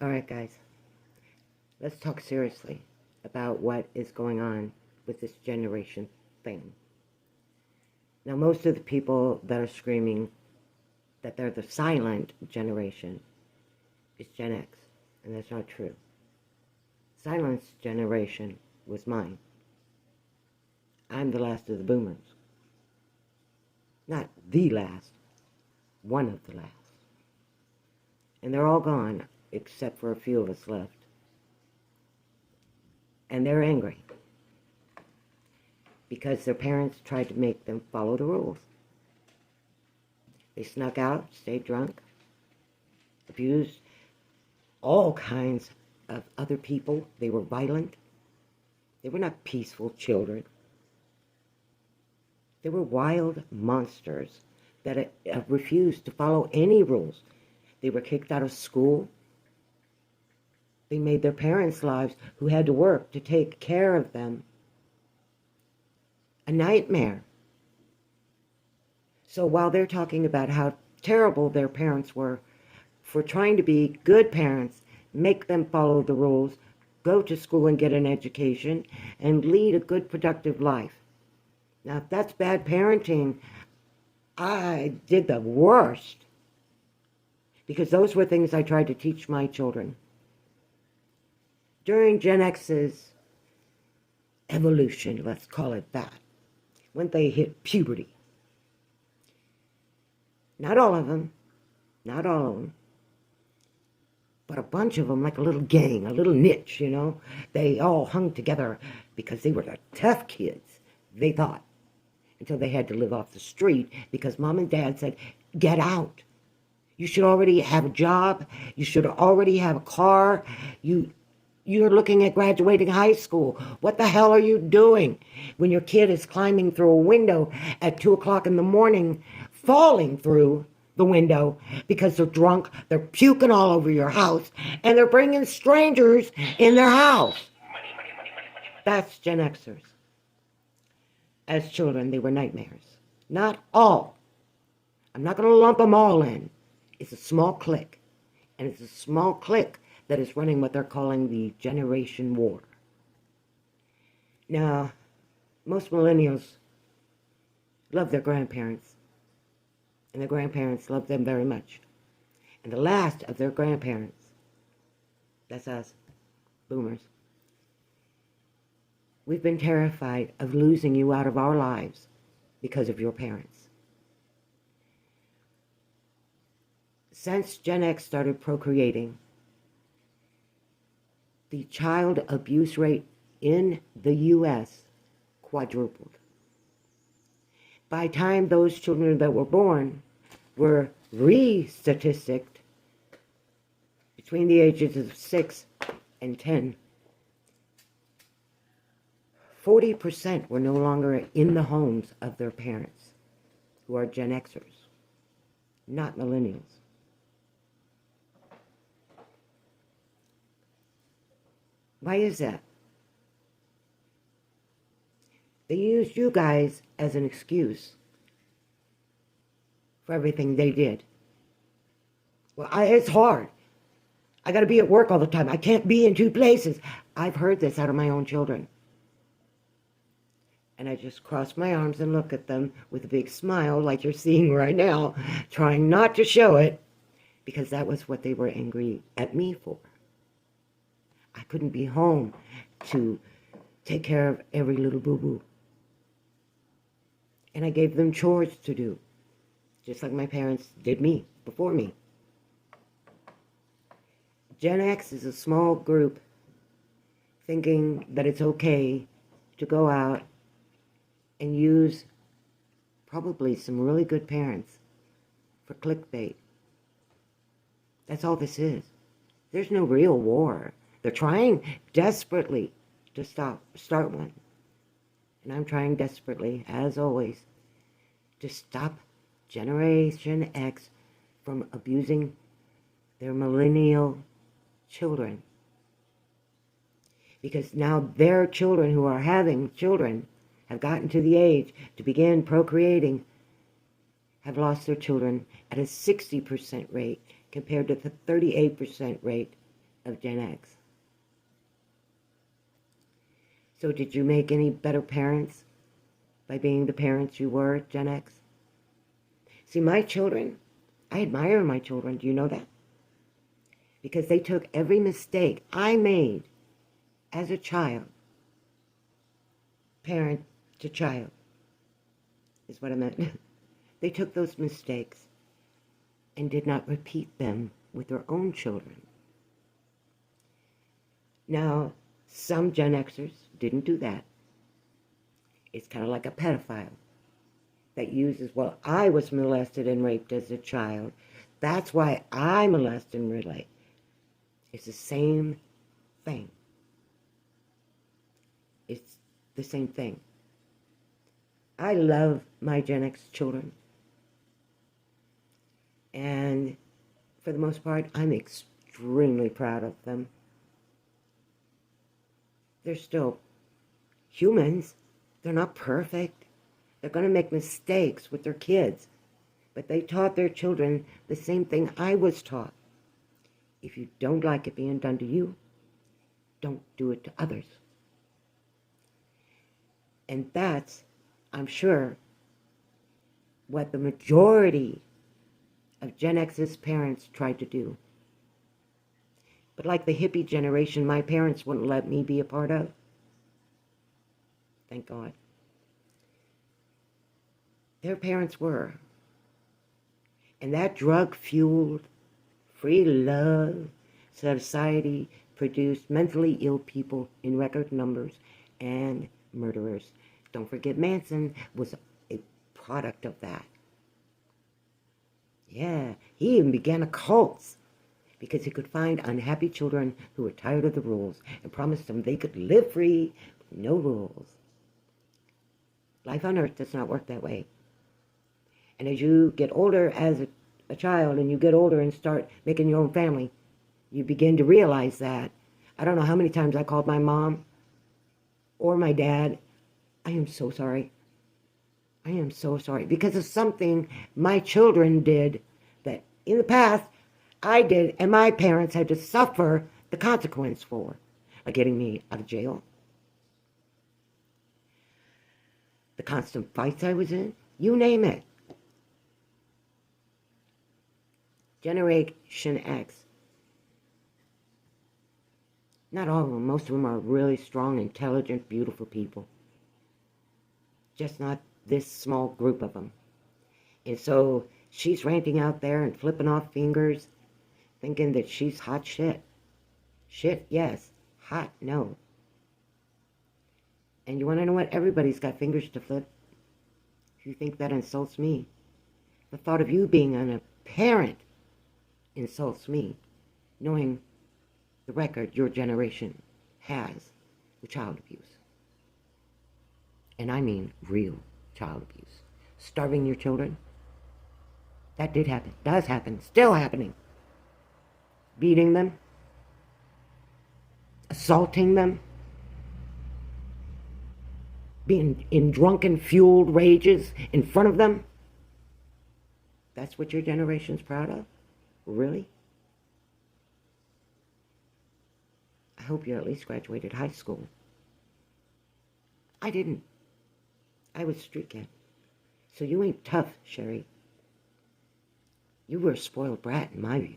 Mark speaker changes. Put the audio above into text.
Speaker 1: All right, guys, let's talk seriously about what is going on with this generation thing. Now, most of the people that are screaming that they're the silent generation is Gen X, and that's not true. Silence generation was mine. I'm the last of the boomers. Not the last, one of the last. And they're all gone, except for a few of us left. And they're angry because their parents tried to make them follow the rules. They snuck out, stayed drunk, abused all kinds of other people. They were violent. They were not peaceful children. They were wild monsters that refused to follow any rules. They were kicked out of school. They made their parents' lives, who had to work to take care of them, a nightmare. So while they're talking about how terrible their parents were for trying to be good parents, make them follow the rules, go to school and get an education, and lead a good, productive life. Now, if that's bad parenting, I did the worst. Because those were things I tried to teach my children. During Gen X's evolution, let's call it that, when they hit puberty. Not all of them, but a bunch of them, like a little gang, a little niche, They all hung together because they were the tough kids, they thought, until they had to live off the street because mom and dad said, get out. You should already have a job. You should already have a car. You're looking at graduating high school. What the hell are you doing when your kid is climbing through a window at 2 o'clock in the morning, falling through the window because they're drunk, they're puking all over your house, and they're bringing strangers in their house? That's Gen Xers. As children, they were nightmares. Not all. I'm not going to lump them all in. It's a small clique, and it's a small clique that is running what they're calling the generation war. Now, most millennials love their grandparents, and their grandparents love them very much. And the last of their grandparents, that's us, boomers, we've been terrified of losing you out of our lives because of your parents. Since Gen X started procreating, the child abuse rate in the U.S. quadrupled. By the time those children that were born were re-statisticked between the ages of 6 and 10, 40% were no longer in the homes of their parents, who are Gen Xers, not millennials. Why is that? They used you guys as an excuse for everything they did. Well, it's hard. I got to be at work all the time. I can't be in two places. I've heard this out of my own children. And I just cross my arms and look at them with a big smile like you're seeing right now, trying not to show it, because that was what they were angry at me for. I couldn't be home to take care of every little boo-boo. And I gave them chores to do, just like my parents did me, before me. Gen X is a small group thinking that it's okay to go out and use probably some really good parents for clickbait. That's all this is. There's no real war. They're trying desperately to start one. And I'm trying desperately, as always, to stop Generation X from abusing their millennial children. Because now their children who are having children have gotten to the age to begin procreating, have lost their children at a 60% rate compared to the 38% rate of Gen X. So did you make any better parents by being the parents you were at Gen X? See, my children, I admire my children. Do you know that? Because they took every mistake I made as a child, parent to child, is what I meant. They took those mistakes and did not repeat them with their own children. Now, some Gen Xers didn't do that. It's kind of like a pedophile that uses, well, I was molested and raped as a child. That's why I molest and rape. It's the same thing. It's the same thing. I love my Gen X children. And for the most part, I'm extremely proud of them. They're still humans. They're not perfect. They're going to make mistakes with their kids. But they taught their children the same thing I was taught. If you don't like it being done to you, don't do it to others. And that's, I'm sure, what the majority of Gen X's parents tried to do. But like the hippie generation, my parents wouldn't let me be a part of. Thank God. Their parents were. And that drug-fueled, free love society produced mentally ill people in record numbers and murderers. Don't forget Manson was a product of that. Yeah, he even began a cult because he could find unhappy children who were tired of the rules and promised them they could live free with no rules. Life on earth does not work that way. And as you get older as a child and you get older and start making your own family, you begin to realize that. I don't know how many times I called my mom or my dad. I am so sorry. I am so sorry because of something my children did that in the past I did and my parents had to suffer the consequence for, like getting me out of jail, the constant fights I was in, you name it. Generation X, not all of them, most of them are really strong, intelligent, beautiful people. Just not this small group of them. And so she's ranting out there and flipping off fingers, thinking that she's hot shit. Shit, yes. Hot, no. And you want to know what? Everybody's got fingers to flip. If you think that insults me, the thought of you being a parent insults me, knowing the record your generation has with child abuse. And I mean real child abuse. Starving your children. That did happen. Does happen. Still happening. Beating them. Assaulting them. Being in drunken, fueled rages in front of them. That's what your generation's proud of? Really? I hope you at least graduated high school. I didn't. I was a street kid. So you ain't tough, Sherry. You were a spoiled brat in my view.